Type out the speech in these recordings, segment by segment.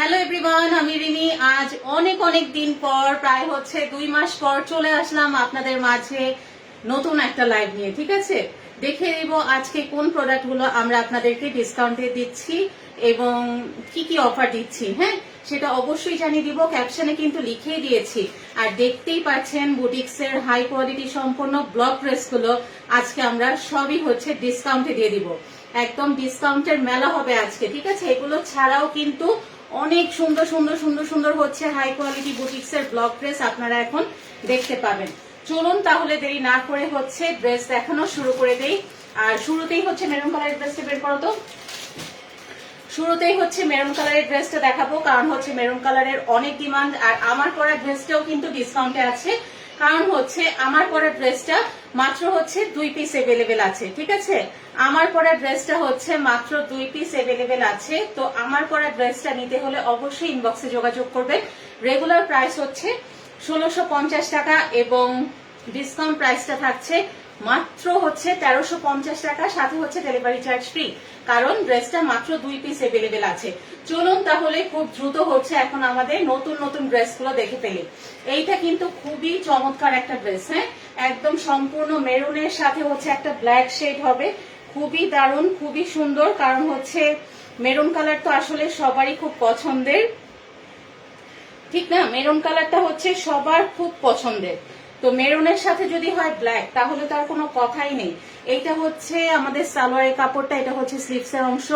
Hello everyone, আমি রিমি। আজ অনেক অনেক দিন পর, প্রায় হচ্ছে 2 মাস পর চলে আসলাম আপনাদের মাঝে নতুন একটা লাইভ নিয়ে। ঠিক আছে, দেখে দিব আজকে কোন প্রোডাক্টগুলো আমরা আপনাদেরকে ডিসকাউন্টে দিচ্ছি এবং কি কি অফার দিচ্ছি। হ্যাঁ, সেটা অবশ্যই জানিয়ে দিব, ক্যাপশনে কিন্তু লিখেই দিয়েছি। আর দেখতেই পাচ্ছেন বুটিক্সের হাই কোয়ালিটি সম্পন্ন ব্লক ড্রেসগুলো আজকে আমরা সবই হচ্ছে ডিসকাউন্টে দিয়ে দিব। একদম ডিসকাউন্টের মেলা হবে আজকে। ঠিক আছে, এগুলো ছাড়াও কিন্তু অনেক সুন্দর সুন্দর সুন্দর সুন্দর হচ্ছে হাই কোয়ালিটি বুটিক্সের ব্লক ড্রেস আপনারা এখন দেখতে পাবেন। চলুন তাহলে দেরি না করে হচ্ছে ড্রেস দেখানো শুরু করে দেই। আর শুরুতেই হচ্ছে মেরুন কালারের ড্রেসটা বের করো তো। শুরুতেই হচ্ছে মেরুন কালারের ড্রেসটা দেখাবো, কারণ হচ্ছে মেরুন কালারের অনেক ডিমান্ড। আর আমার পরা ড্রেসটাও কিন্তু ডিসকাউন্টে আছে, কারণ হচ্ছে আমার পরা ড্রেসটা মাত্র হচ্ছে 2 পিস এভেলেবেল আছে। ঠিক আছে, আমার পরা ড্রেসটা হচ্ছে মাত্র 2 পিস এভেলেবেল আছে। তো আমার পরা ড্রেসটা নিতে হলে অবশ্যই ইনবক্সে যোগাযোগ করবেন। রেগুলার প্রাইস হচ্ছে 1650 টাকা এবং ডিসকাউন্ট প্রাইসটা থাকছে মাত্র হচ্ছে 1350 টাকা, সাথে হচ্ছে ডেলিভারি চার্জ ফ্রি, কারণ ড্রেসটা মাত্র 2 পিস এভেলেবেল আছে। চলুন তাহলে খুব দ্রুত হচ্ছে এখন আমাদের নতুন নতুন ড্রেসগুলো দেখে ফেলি। এইটা কিন্তু খুবই চমৎকার একটা ড্রেস। হ্যাঁ, একদম সম্পূর্ণ মেরুনের সাথে হচ্ছে একটা ব্ল্যাক শেড হবে, খুবই দারুণ, খুবই সুন্দর। কারণ হচ্ছে মেরুন কালার তো আসলে সবারই খুব পছন্দের, ঠিক না? মেরুন কালারটা হচ্ছে সবার খুব পছন্দের। তো মেরুনের সাথে যদি হয় ব্ল্যাক, তাহলে তার কোনো কথাই নেই। এইটা হচ্ছে আমাদের সালোয়ারের কাপড়টা, এটা হচ্ছে স্লিভসের অংশ।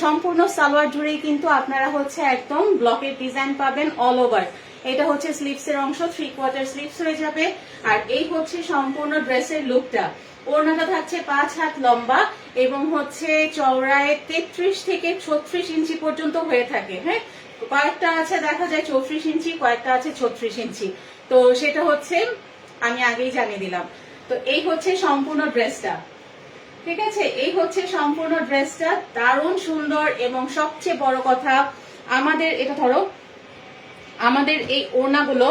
সম্পূর্ণ সালোয়ার জুড়েই কিন্তু আপনারা হচ্ছে একদম ব্লকের ডিজাইন পাবেন অল ওভার। এটা হচ্ছে স্লিভসের অংশ, 3/4 স্লিভস হয়ে যাবে। আর এই হচ্ছে সম্পূর্ণ ড্রেসের লুকটা। ওড়নাটা থাকছে 5 হাত লম্বা এবং হচ্ছে চওড়ায় 33 থেকে 36 ইঞ্চি পর্যন্ত হয়ে থাকে। হ্যাঁ, কয়েকটা আছে দেখা যায় 34 ইঞ্চি, কয়েকটা আছে 36 ইঞ্চি। তো সেটা হচ্ছে আমি আগেই জানিয়ে দিলাম। তো এই হচ্ছে সম্পূর্ণ ড্রেসটা। ঠিক আছে, এই হচ্ছে সম্পূর্ণ ড্রেসটা, দারুণ সুন্দর। এবং সবচেয়ে বড় কথা, আমাদের এটা ধরো, আমাদের এই ওড়নাগুলো,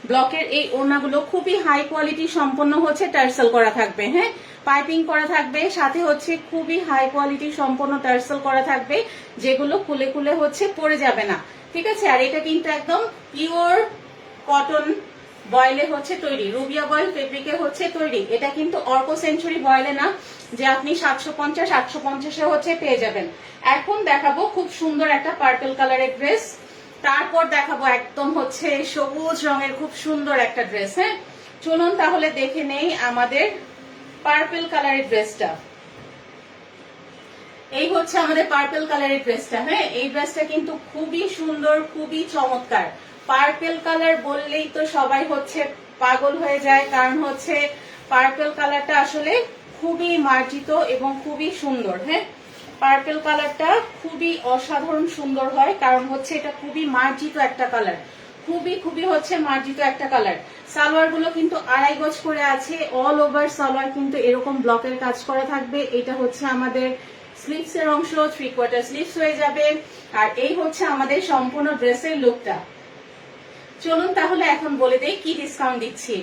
ব্লকের এই ওড়নাগুলো খুবই হাই কোয়ালিটি সম্পন্ন হচ্ছে টার্সেল করা থাকবে। হ্যাঁ, পাইপিং করা থাকবে, সাথে হচ্ছে খুবই হাই কোয়ালিটি সম্পন্ন টার্সেল করা থাকবে, যেগুলো খুলে খুলে হচ্ছে পড়ে যাবে না। ঠিক আছে, আর এটা কিন্তু একদম পিওর কটন বয়েলে হচ্ছে তৈরি, রুবিয়া বয়েল ফেব্রিকে হচ্ছে তৈরি। এটা কিন্তু অর্ক সেঞ্চুরি বয়েলে না যে আপনি 750 850 হচ্ছে পেয়ে যাবেন। এখন দেখাবো খুব সুন্দর একটা পার্পল কালারের ড্রেস, তারপর দেখাবো একদম হচ্ছে সবুজ রঙের খুব সুন্দর একটা ড্রেস। হ্যাঁ, চলুন তাহলে দেখে নেই আমাদের পার্পল কালারের ড্রেসটা। এই হচ্ছে আমাদের পার্পল কালারের ড্রেসটা। হ্যাঁ, এই ড্রেসটা কিন্তু খুবই সুন্দর, খুবই চমৎকার। পার্পল কালার বললেই তো সবাই হচ্ছে পাগল হয়ে যায়, কারণ হচ্ছে পার্পল কালারটা আসলে খুবই মার্জিত এবং খুবই সুন্দর। হ্যাঁ, পার্পল কালারটা খুবই অসাধারণ সুন্দর হয়, কারণ হচ্ছে এটা খুবই মার্জিত একটা কালার, খুবই খুবই হচ্ছে মার্জিত একটা কালার। সালোয়ার গুলো কিন্তু 2.5 গজ করে আছে, অল ওভার সালোয়ার কিন্তু এরকম ব্লকের কাজ করা থাকবে। এটা হচ্ছে আমাদের স্লিভস এর অংশ, 3/4 স্লিভস হয়ে যাবে। আর এই হচ্ছে আমাদের সম্পূর্ণ ড্রেসের লুকটা। চলুন তাহলে এখন বলে দেই কি ডিসকাউন্ট দিচ্ছি।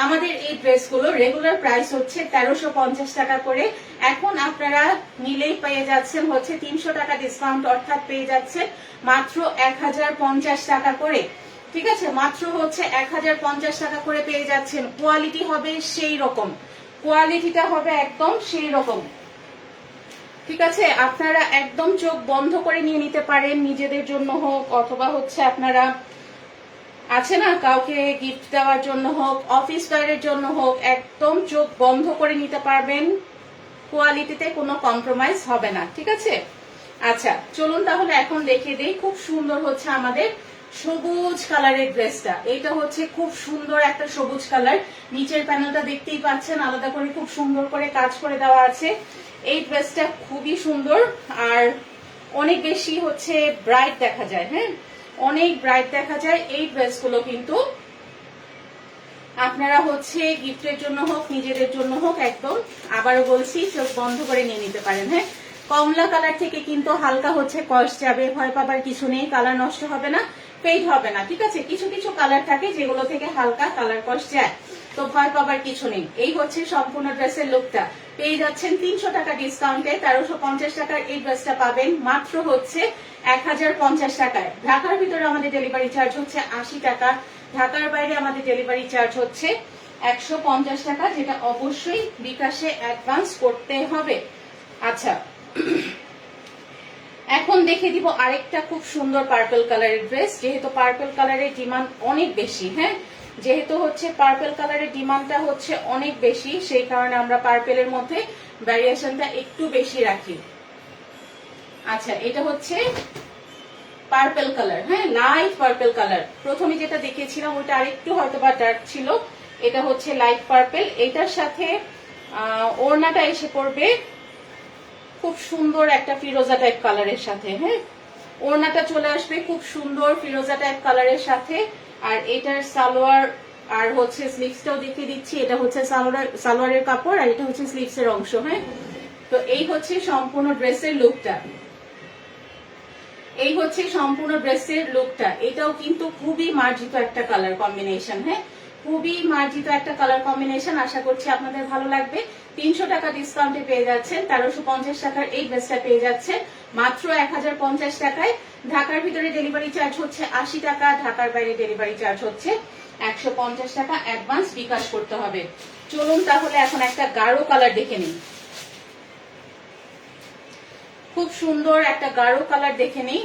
আমাদের এই ড্রেসগুলো রেগুলার প্রাইস হচ্ছে 1350 টাকা করে। এখন আপনারা নিলেই পেয়ে যাচ্ছেন হচ্ছে 300 টাকা ডিসকাউন্ট, অর্থাৎ পেয়ে যাচ্ছেন মাত্র 1050 টাকা করে। ঠিক আছে, মাত্র হচ্ছে 1050 টাকা করে পেয়ে যাচ্ছেন। কোয়ালিটি হবে সেই রকম, কোয়ালিটিটা হবে একদম সেই রকম। ঠিক আছে, আপনারা একদম চোখ বন্ধ করে নিয়ে নিতে পারেন, নিজেদের জন্য হোক অথবা হচ্ছে আপনারা আছে না কাউকে গিফট দেওয়ার জন্য হোক, অফিস ওয়্যারের জন্য হোক, একদম চোখ বন্ধ করে নিতে পারবেন। কোয়ালিটিতে কোনো কম্প্রোমাইজ হবে না। ঠিক আছে, আচ্ছা চলুন তাহলে এখন দেখিয়ে দিই। খুব সুন্দর হচ্ছে আমাদের সবুজ কালারের ড্রেসটা। এটা হচ্ছে খুব সুন্দর একটা সবুজ কালার। নিচের প্যানেলটা দেখতেই পাচ্ছেন, আলাদা করে খুব সুন্দর করে কাজ করে দেওয়া আছে। এই ড্রেসটা খুবই সুন্দর আর অনেক বেশি হচ্ছে ব্রাইট দেখা যায়। হ্যাঁ, অনেক ব্রাইট দেখা যায়। এই ড্রেসগুলো কিন্তু আপনারা হচ্ছে গিফটের জন্য হোক, নিজেদের জন্য হোক, একদম আবারও বলছি চোখ বন্ধ করে নিয়ে নিতে পারেন। হ্যাঁ, কমলা কালার থেকে কিন্তু হালকা হচ্ছে কস্ট যাবে, ভয় পাবার কিছু নেই, কালার নষ্ট হবে না, ফেড হবে না। ঠিক আছে, কিছু কিছু কালার থাকে যেগুলো থেকে হালকা কালার কস্ট যায়। তো ভয় পাবার কিছু নেই। এই হচ্ছে সম্পূর্ণ ড্রেসের লুকটা। পেয়ে যাচ্ছেন 300 টাকা ডিসকাউন্টে। 1350 টাকার এই ড্রেসটা পাবেন মাত্র হচ্ছে 1050 টাকায়। ঢাকার ভিতরে আমাদের ডেলিভারি চার্জ হচ্ছে 80 টাকা, ঢাকার বাইরে আমাদের ডেলিভারি চার্জ হচ্ছে 150 টাকা, যেটা অবশ্যই বিকাশে অ্যাডভান্স করতে হবে। আচ্ছা, এখন দেখে দিব আরেকটা খুব সুন্দর পার্পল কালারের ড্রেস। যেহেতু পার্পল কালারের ডিমান্ড অনেক বেশি, হ্যাঁ, যেহেতু হচ্ছে পার্পল কালারের ডিমান্ডটা হচ্ছে অনেক বেশি, সেই কারণে আমরা পার্পেলের মধ্যে ভ্যারিয়েশনটা একটু বেশি রাখি। আচ্ছা, এটা হচ্ছে পার্পল কালার, হ্যাঁ, লাইট পার্পল কালার। প্রথমে যেটা দেখিয়েছিলাম ওটা আরেকটু হয়তো বা ডার্ক ছিল, এটা হচ্ছে লাইট পার্পল। এটার সাথে ওড়নাটা এসে পড়বে খুব সুন্দর একটা ফিরোজা টাইপ কালারের সাথে, হ্যাঁ, ওড়নাটা চলে আসবে খুব সুন্দর ফিরোজা টাইপ কালারের সাথে। আর এটার সালোয়ার আর হচ্ছে স্লিভসটাও দেখিয়ে দিচ্ছি। এটা হচ্ছে সালোয়ারের কাপড় আর এটা হচ্ছে স্লিভসের অংশ, হ্যাঁ। তো এই হচ্ছে সম্পূর্ণ ড্রেসের লুকটা, এই হচ্ছে সম্পূর্ণ ড্রেসের লুকটা। এটাও কিন্তু খুবই মার্জিত একটা কালার কম্বিনেশন, হ্যাঁ, খুবই মার্জিত একটা কালার কম্বিনেশন। আশা করছি আপনাদের ভালো লাগবে। 300 টাকা ডিসকাউন্টে পেয়ে যাচ্ছেন। 1350 টাকার এই ড্রেসটা পেয়ে যাচ্ছেন মাত্র 1050 টাকায়। ঢাকার ভিতরে ডেলিভারি চার্জ হচ্ছে 80 টাকা, ঢাকার বাইরে ডেলিভারি চার্জ হচ্ছে 150 টাকা। অ্যাডভান্স বিকাশ করতে হবে। চলুন তাহলে এখন একটা গাঢ় কালার দেখে নিই। খুব সুন্দর একটা গাঢ় কালার দেখে নিই।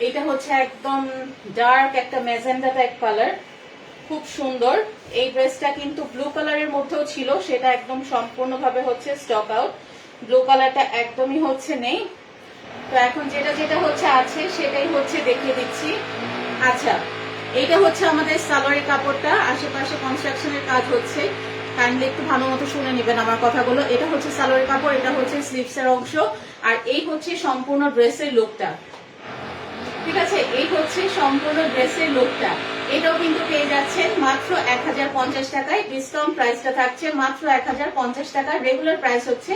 এটা হচ্ছে একদম ডার্ক একটা ম্যাজেন্ডা টাইপ কালার, খুব সুন্দর। এই ড্রেসটা কিন্তু ব্লু কালারের মধ্যেও ছিল, সেটা একদম সম্পূর্ণভাবে হচ্ছে স্টক আউট। ব্লু কালারটা একদমই হচ্ছে নেই। তো এখন যেটা যেটা হচ্ছে আছে সেটাই হচ্ছে দেখিয়ে দিচ্ছি। আচ্ছা, এইটা হচ্ছে আমাদের সালোয়ারের কাপড়টা। আশেপাশে কনস্ট্রাকশনের কাজ হচ্ছে, কাইন্ডলি একটু ভালো মতো শুনে নেবেন আমার কথাগুলো। এটা হচ্ছে সালোয়ারের কাপড়, এটা হচ্ছে স্লিভসের অংশ, আর এই হচ্ছে সম্পূর্ণ ড্রেসের লুকটা। ঠিক আছে, এই হচ্ছে সম্পূর্ণ ড্রেসের লুকটা। এটাও কিন্তু পেয়ে যাচ্ছেন মাত্র 1050 টাকায়। ডিসকাউন্ট প্রাইসটা থাকছে মাত্র 1050 টাকা। রেগুলার প্রাইস হচ্ছে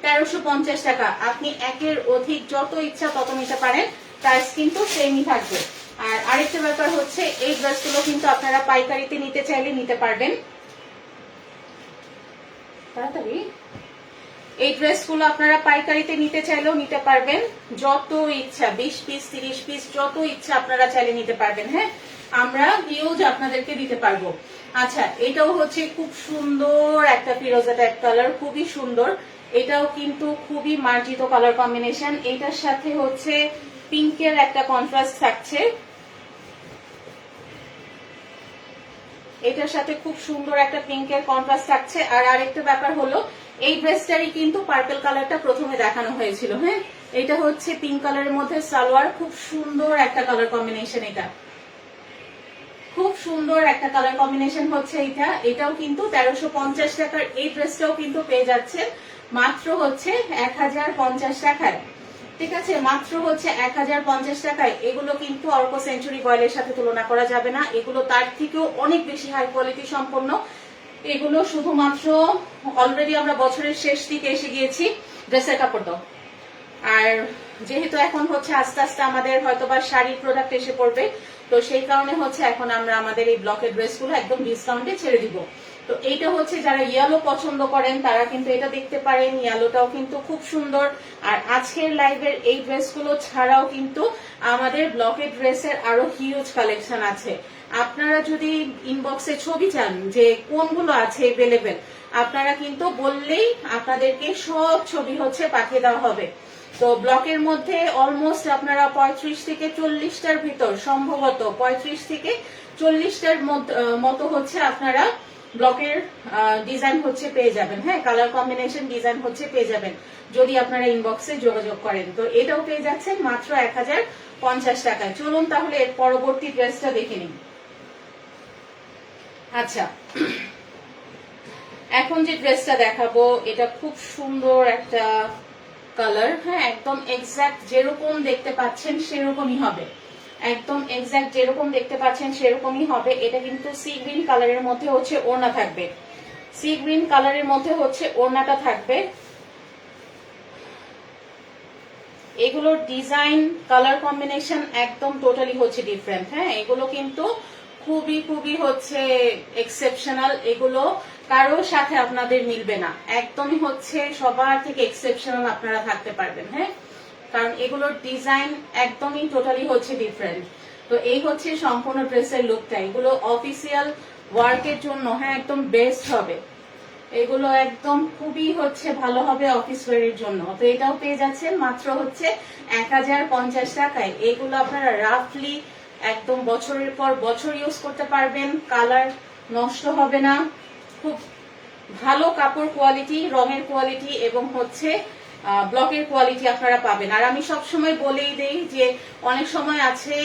1350 টাকা। আপনি একের অধিক যত ইচ্ছা তত নিতে পারেন, প্রাইস কিন্তু সেমই থাকবে। আর আরেকটা ব্যাপার হচ্ছে এই ড্রেসগুলো কিন্তু আপনারা পাইকারিতে নিতে চাইলে নিতে পারবেন। তাড়াতাড়ি এই ড্রেসগুলো আপনারা পাইকারিতে নিতে চাইলেও নিতে পারবেন, যত ইচ্ছা 20 পিস 30 পিস যত ইচ্ছা আপনারা চাইলে নিতে পারবেন, হ্যাঁ, আমরা হিউজ আপনাদেরকে দিতে পারবো। আচ্ছা, এটাও হচ্ছে খুব সুন্দর একটা ফিরোজা টাইপ কালার, খুবই সুন্দর। এটাও কিন্তু খুবই মার্জিত কালার কম্বিনেশন। এটার সাথে হচ্ছে পিঙ্কের একটা কন্ট্রাস্ট থাকছে, এটার সাথে খুব সুন্দর একটা পিঙ্কের কন্ট্রাস্ট থাকছে। আর আরেকটা ব্যাপার হলো এই ড্রেসটারই কিন্তু পার্পল কালারটা প্রথমে দেখানো হয়েছিল, হ্যাঁ, এটা হচ্ছে পিঙ্ক কালারের মধ্যে সালোয়ার। খুব সুন্দর একটা কালার কম্বিনেশন, এটা খুব সুন্দর একটা কালার কম্বিনেশন হচ্ছে এটা। এটাও কিন্তু 1350 টাকার এই ড্রেসটাও কিন্তু পেয়ে যাচ্ছেন মাত্র হচ্ছে 1050 টাকায়। ঠিক আছে, মাত্র হচ্ছে 1050 টাকায়। এগুলো কিন্তু অর্ক সেঞ্চুরি গয়েলের সাথে তুলনা করা যাবে না, এগুলো তার থেকেও অনেক বেশি হাই কোয়ালিটি সম্পন্ন। এগুলো শুধুমাত্র অলরেডি আমরা বছরের শেষ দিকে এসে গিয়েছি। ড্রেসের কাপড় দাও। আর যেহেতু এখন হচ্ছে আস্তে আস্তে আমাদের হয়তোবা শাড়ির প্রোডাক্ট এসে পড়বে, তো সেই কারণে হচ্ছে এখন আমরা আমাদের এই ব্লকের ড্রেসগুলো একদম ডিসকাউন্টে ছেড়ে দিব। তো এইটা হচ্ছে যারা ইয়েলো পছন্দ করেন তারা কিন্তু এটা দেখতে পারেন, ইয়েলোটাও কিন্তু খুব সুন্দর। আর আজকের লাইভের এই ড্রেসগুলো ছাড়াও কিন্তু আমাদের ব্লকের ড্রেসের আরো হিউজ কালেকশন আছে। আপনারা যদি ইনবক্সে ছবি চান যে কোনগুলো আছে এভেলেবেল, আপনারা কিন্তু বললেই আপনাদেরকে সব ছবি হচ্ছে পাঠিয়ে দেওয়া হবে। তো ব্লকের মধ্যে অলমোস্ট আপনারা 35 থেকে 40টার ভিতর, সম্ভবত 35 থেকে 40টার মতো হচ্ছে আপনারা ব্লকের ডিজাইন হচ্ছে পেয়ে যাবেন, হ্যাঁ, কালার কম্বিনেশন ডিজাইন হচ্ছে পেয়ে যাবেন যদি আপনারা ইনবক্সে যোগাযোগ করেন। তো এটাও পেয়ে যাচ্ছেন মাত্র 1050 টাকায়। চলুন তাহলে এর পরবর্তী ড্রেসটা দেখে নিন। আচ্ছা, এখন যে ড্রেসটা দেখাবো এটা খুব সুন্দর একটা কালার, হ্যাঁ, একদম এক্সাক্ট যেরকম দেখতে পাচ্ছেন সেরকমই হবে, একদম এক্সাক্ট যেরকম দেখতে পাচ্ছেন সেরকমই হবে। এটা কিন্তু সি গ্রিন কালারের মধ্যে হচ্ছে ওড়না থাকবে, সি গ্রিন কালারের মধ্যে হচ্ছে ওড়নাটা থাকবে। এগুলোর ডিজাইন কালার কম্বিনেশন একদম টোটালি হচ্ছে ডিফারেন্ট, হ্যাঁ, এগুলো কিন্তু খুবই খুবই হচ্ছে এক্সেপশনাল, এগুলো কারোর সাথে আপনাদের মিলবে না, একদমই হচ্ছে সবার থেকে এক্সেপশনাল আপনারা থাকতে পারবেন। হ্যাঁ, কারণ এগুলোর ডিজাইন একদমই টোটালি হচ্ছে ডিফারেন্ট। তো এই হচ্ছে সম্পূর্ণ ড্রেসের লুকটা, এগুলো অফিসিয়াল ওয়ার্কের জন্য হ্যাঁ একদম বেস্ট হবে, এগুলো একদম খুবই হচ্ছে ভালো হবে অফিস ওয়ারের জন্য। তো এটাও পেয়ে যাচ্ছেন মাত্র হচ্ছে 1050 টাকায়। এগুলো আপনারা রাফলি একদম বছরের পর বছর ইউজ করতে পারবেন, কালার নষ্ট হবে না, খুব ভালো কাপড় কোয়ালিটি, রঙের কোয়ালিটি এবং হচ্ছে ব্লকের কোয়ালিটি আপনারা পাবেন। আর আমি সবসময় বলেই দেই যে অনেক সময় আছে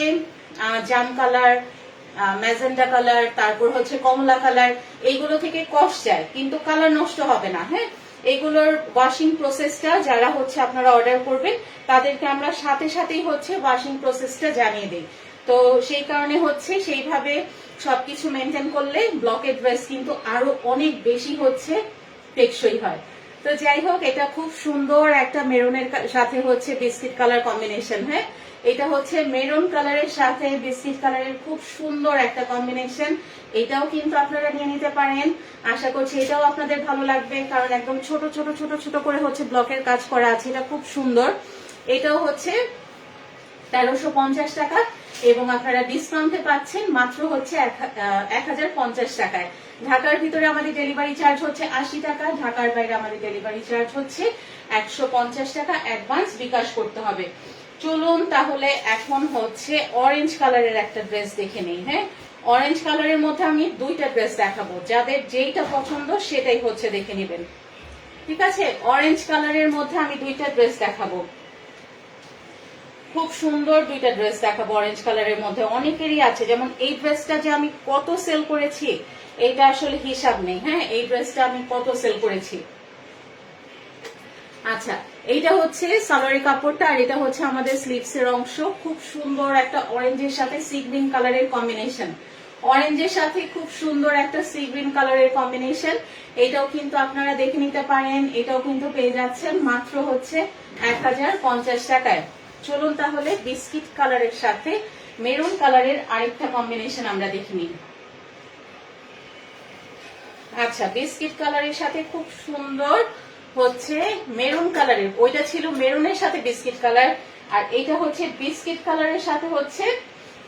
জাম কালার, ম্যাজেন্ডা কালার, তারপর হচ্ছে কমলা কালার, এইগুলো থেকে কষ যায় কিন্তু কালার নষ্ট হবে না। হ্যাঁ, এগুলোর ওয়াশিং প্রসেসটা যারা হচ্ছে আপনারা অর্ডার করবেন তাদেরকে আমরা সাথে সাথেই হচ্ছে ওয়াশিং প্রসেসটা জানিয়ে দিই। তো সেই কারণে হচ্ছে সেইভাবে সবকিছু মেনটেন করলে ব্লকের ড্রেস কিন্তু আরো অনেক বেশি হচ্ছে টেকসই হয়। তো যাই হোক, এটা খুব সুন্দর একটা মেরুনের সাথে হচ্ছে বিস্কিট কালার কম্বিনেশন। হ্যাঁ, এটা হচ্ছে মেরুন কালারের সাথে বিস্কিট কালারের খুব সুন্দর একটা কম্বিনেশন। এটাও কিন্তু আপনারা নিয়ে নিতে পারেন, আশা করছি এটাও আপনাদের ভালো লাগবে, কারণ একদম ছোট ছোট ছোট ছোট করে হচ্ছে ব্লকের কাজ করা আছে, এটা খুব সুন্দর। এটাও হচ্ছে 1350 টাকা এবং আপনারা ডিসকাউন্টে পাচ্ছেন মাত্র হচ্ছে 1050 টাকায়। ঢাকার ভিতরে আমাদের ডেলিভারি চার্জ হচ্ছে 80 টাকা, ঢাকার বাইরে আমাদের ডেলিভারি চার্জ হচ্ছে 150 টাকা অ্যাডভান্স বিকাশ করতে হবে। চলুন তাহলে এখন হচ্ছে অরেঞ্জ কালারের একটা ড্রেস দেখে নেই। হ্যাঁ, অরেঞ্জ কালারের মধ্যে আমি দুইটা ড্রেস দেখাবো, যাদের যেইটা পছন্দ সেটাই হচ্ছে দেখে নেবেন। ঠিক আছে, অরেঞ্জ কালারের মধ্যে আমি দুইটা ড্রেস দেখাবো, খুব সুন্দর দুইটা ড্রেস দেখাবো অরেঞ্জ কালারের মধ্যে। অনেকেরই আছে, যেমন এই ড্রেসটা যে আমি কত সেল করেছি এটা আসলে হিসাব নেই। হ্যাঁ, এই ড্রেসটা আমি কত সেল করেছি। আচ্ছা, এইটা হচ্ছে সালোয়ারের কাপড়টা আর এটা হচ্ছে আমাদের স্লিভস এর অংশ। খুব সুন্দর একটা অরেঞ্জের সাথে সি গ্রিন কালারের কম্বিনেশন, অরেঞ্জের সাথে খুব সুন্দর একটা সি গ্রিন কালারের কম্বিনেশন। এটাও কিন্তু আপনারা দেখে নিতে পারেন, এটাও কিন্তু পেয়ে যাচ্ছেন মাত্র হচ্ছে 1050 টাকায়। চলুন তাহলে বিস্কিট কালারের সাথে মেরুন কালারের আরেকটা কম্বিনেশন আমরা দেখে নিই। আচ্ছা, বিস্কিট কালারের সাথে খুব সুন্দর হচ্ছে মেরুন কালারের, ওইটা ছিল মেরুনের সাথে বিস্কিট কালার আর এটা হচ্ছে বিস্কিট কালারের সাথে হচ্ছে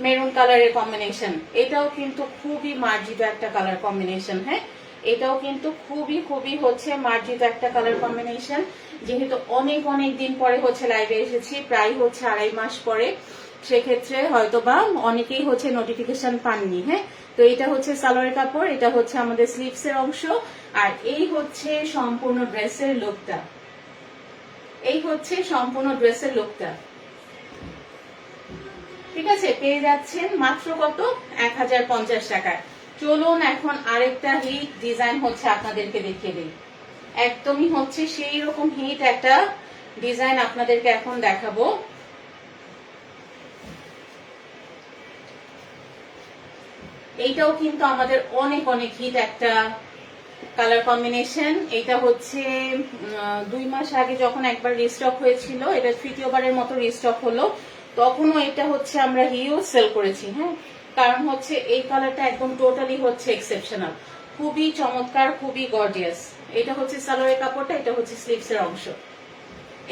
মেরুন কালারের কম্বিনেশন। এটাও কিন্তু খুবই মার্জিত একটা কালার কম্বিনেশন। হ্যাঁ, এটাও কিন্তু খুবই খুবই হচ্ছে মার্জিত একটা কালার কম্বিনেশন। যেহেতু অনেক অনেক দিন পরে হচ্ছে লাইভে এসেছি, প্রায় হচ্ছে 2.5 মাস পরে, সেক্ষেত্রে হয়তোবা অনেকেই হচ্ছে নোটিফিকেশন পাননি। হ্যাঁ, তো এটা হচ্ছে সালোয়ারের কাপড়, এটা হচ্ছে আমাদের স্লিভস এর অংশ আর এই হচ্ছে সম্পূর্ণ ড্রেসের লুকটা, এই হচ্ছে সম্পূর্ণ ড্রেসের লুকটা। ঠিক আছে, পেয়ে যাচ্ছেন মাত্র কত, 1050 টাকায়। চলুন এখন আরেকটা হিট ডিজাইন হচ্ছে আপনাদেরকে দেখিয়ে দিই, একদমই হচ্ছে সেই রকম হিট একটা ডিজাইন আপনাদেরকে এখন দেখাবো। এইটাও কিন্তু আমাদের অনেক অনেক হিট একটা কালার কম্বিনেশন। এটা হচ্ছে 2 মাস আগে যখন একবার রিস্টক হয়েছিল, এটা তৃতীয়বারের মতো রিস্টক হলো, তখনও এটা হচ্ছে আমরা হিউজ সেল করেছি। হ্যাঁ, কারণ হচ্ছে এই কালারটা একদম টোটালি হচ্ছে এক্সেপশনাল, খুবই চমৎকার, খুবই গর্জিয়াস। এটা হচ্ছে সালোয়ারের কাপড়টা, এটা হচ্ছে স্লিভস এর অংশ।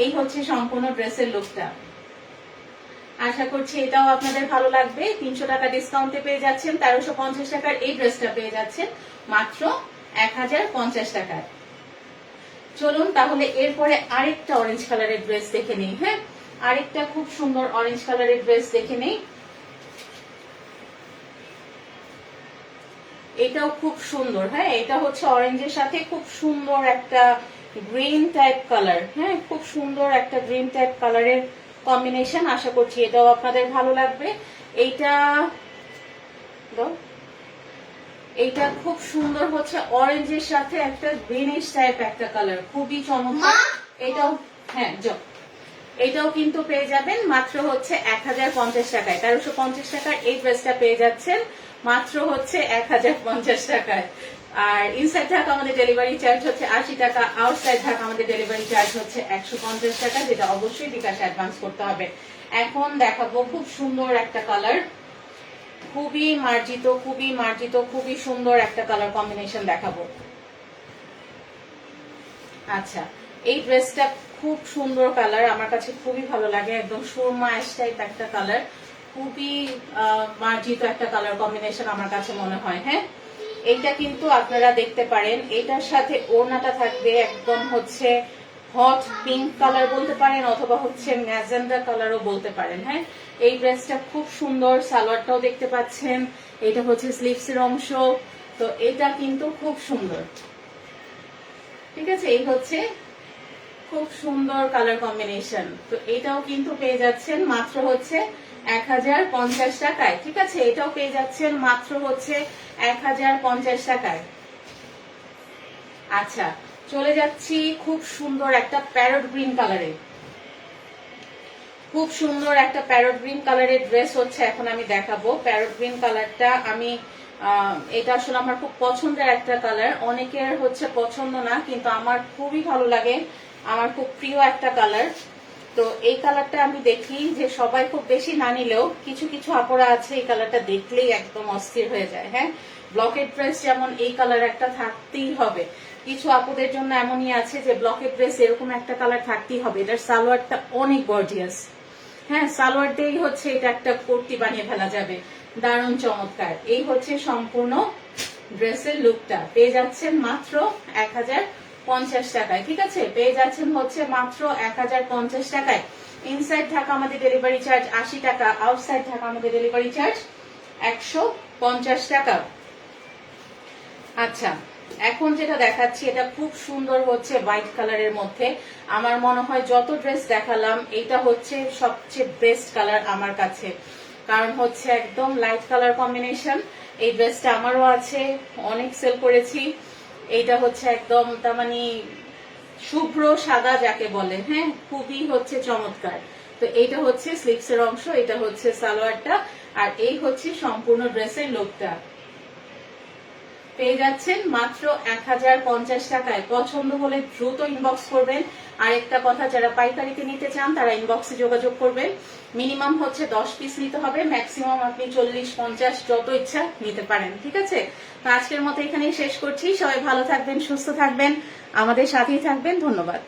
এই হচ্ছে সম্পূর্ণ ড্রেসের লুকটা, আশা করছি এটাও আপনাদের ভালো লাগবে। 300 টাকা ডিসকাউন্টে পেয়ে যাচ্ছেন, 1350 টাকার এই ড্রেসটা পেয়ে যাচ্ছেন মাত্র 1050 টাকায়। চলুন তাহলে এরপরে আরেকটা অরেঞ্জ কালারের ড্রেস দেখে নেই। হ্যাঁ, আরেকটা খুব সুন্দর অরেঞ্জ কালারের ড্রেস দেখে নেই। এটাও খুব সুন্দর। হ্যাঁ, এটা হচ্ছে অরেঞ্জের সাথে খুব সুন্দর একটা গ্রিন টাইপ কালার। হ্যাঁ, খুব সুন্দর একটা গ্রিন টাইপ কালারের কম্বিনেশন, আশা করছি এটাও আপনাদের ভালো লাগবে। এইটা এইটা খুব সুন্দর হচ্ছে অরেঞ্জের সাথে একটা গ্রিনিশ টাইপ একটা কালার, খুবই চমৎকার। এটাও হ্যাঁ এটাও কিন্তু পেয়ে যাবেন মাত্র হচ্ছে 1050 টাকায়। 1350 টাকার এই ড্রেসটা পেয়ে যাচ্ছেন মাত্র হচ্ছে 1050 টাকায়। আর ইনসাইড ঢাকা আমাদের ডেলিভারি চার্জ হচ্ছে 80 টাকা, আউটসাইড ঢাকা আমাদের ডেলিভারি চার্জ হচ্ছে 150 টাকা, যেটা অবশ্যই বিকাশ অ্যাডভান্স করতে হবে। এখন দেখাবো খুব সুন্দর একটা কালার, খুবই মার্জিত, খুবই মার্জিত, খুবই সুন্দর একটা কালার কম্বিনেশন দেখাবো। আচ্ছা, এই ড্রেসটা খুব সুন্দর কালার, আমার কাছে খুবই ভালো লাগে, একদম সুরমা অ্যাশ টাইপ একটা কালার, খুবই মার্জিত একটা কালার কম্বিনেশন আমার কাছে মনে হয়। হ্যাঁ, এইটা কিন্তু আপনারা দেখতে পারেন, এটার সাথে ওড়নাটা থাকবে একদম হচ্ছে হট পিঙ্ক কালার বলতে পারেন, অথবা হচ্ছে ম্যাজেন্ডা কালারও বলতে পারেন। হ্যাঁ, এই ড্রেসটা খুব সুন্দর, সালোয়ারটাও দেখতে পাচ্ছেন, এটা হচ্ছে স্লিভসের অংশ, তো এটা কিন্তু খুব সুন্দর। ঠিক আছে, এই হচ্ছে খুব সুন্দর কালার কম্বিনেশন। তো এটাও কিন্তু পেয়ে যাচ্ছেন মাত্র হচ্ছে 1050 টাকায়। ঠিক আছে, এটাও পেয়ে যাচ্ছেন মাত্র হচ্ছে 1050 টাকায়। আচ্ছা, চলে যাচ্ছি খুব সুন্দর একটা প্যারট গ্রিন কালারে। খুব সুন্দর একটা প্যারট গ্রিন কালারের ড্রেস হচ্ছে এখন আমি দেখাবো। প্যারট গ্রিন কালারটা আমি এটা আসলে আমার খুব পছন্দের একটা কালার, অনেকের হচ্ছে পছন্দ না, কিন্তু আমার খুবই ভালো লাগে, আমার খুব প্রিয় একটা কালার। তো এই কালারটা আমি দেখি যে সবাই খুব বেশি না নিলেও কিছু কিছু আপুরা আছে এই কালারটা দেখলেই একদম অস্থির হয়ে যায়। হ্যাঁ, ব্লকের ড্রেস যেমন এই কালার একটা থাকতেই হবে, কিছু আপুদের জন্য এমনই আছে যে ব্লকের ড্রেস এরকম একটা কালার থাকতেই হবে। এটার সালোয়ারটা অনেক গর্জিয়াস। হ্যাঁ, সালোয়ার দিয়েই হচ্ছে এটা একটা কুর্তি বানিয়ে ফেলা যাবে, দারুণ চমৎকার। এই হচ্ছে সম্পূর্ণ ড্রেসের লুকটা, পেয়ে যাচ্ছেন মাত্র 1050 টাকায়। ঠিক আছে, পেয়ে যাচ্ছেন হচ্ছে মাত্র 1050 টাকায়। ইনসাইড ঢাকা আমাদের ডেলিভারি চার্জ 80 টাকা, আউটসাইড ঢাকা আমাদের ডেলিভারি চার্জ 150 টাকা। আচ্ছা, এখন যেটা দেখাচ্ছি এটা খুব সুন্দর হচ্ছে হোয়াইট কালারের মধ্যে। আমার মনে হয় যত ড্রেস দেখালাম এটা হচ্ছে সবচেয়ে বেস্ট কালার আমার কাছে, কারণ হচ্ছে একদম লাইট কালার কম্বিনেশন। এই ড্রেসটা আমারও আছে, অনেক সেল করেছি। এইটা হচ্ছে একদম তার মানে শুভ্র সাদা যাকে বলে। হ্যাঁ, খুবই হচ্ছে চমৎকার। তো এইটা হচ্ছে স্লিভসের অংশ, এটা হচ্ছে সালোয়ারটা, আর এই হচ্ছে সম্পূর্ণ ড্রেসের লুকটা। পেয়ে যাচ্ছেন মাত্র 1050 টাকায়। পছন্দ হলে দ্রুত ইনবক্স করবেন। আরেকটা কথা, যারা পাইকারিতে নিতে চান তারা ইনবক্সে যোগাযোগ করবেন। মিনিমাম হচ্ছে 10 পিস নিতে হবে, ম্যাক্সিমাম আপনি 40-50 যত ইচ্ছা নিতে পারেন। ঠিক আছে, তো আজকের মতো এখানেই শেষ করছি। সবাই ভালো থাকবেন, সুস্থ থাকবেন, আমাদের সাথেই থাকবেন। ধন্যবাদ।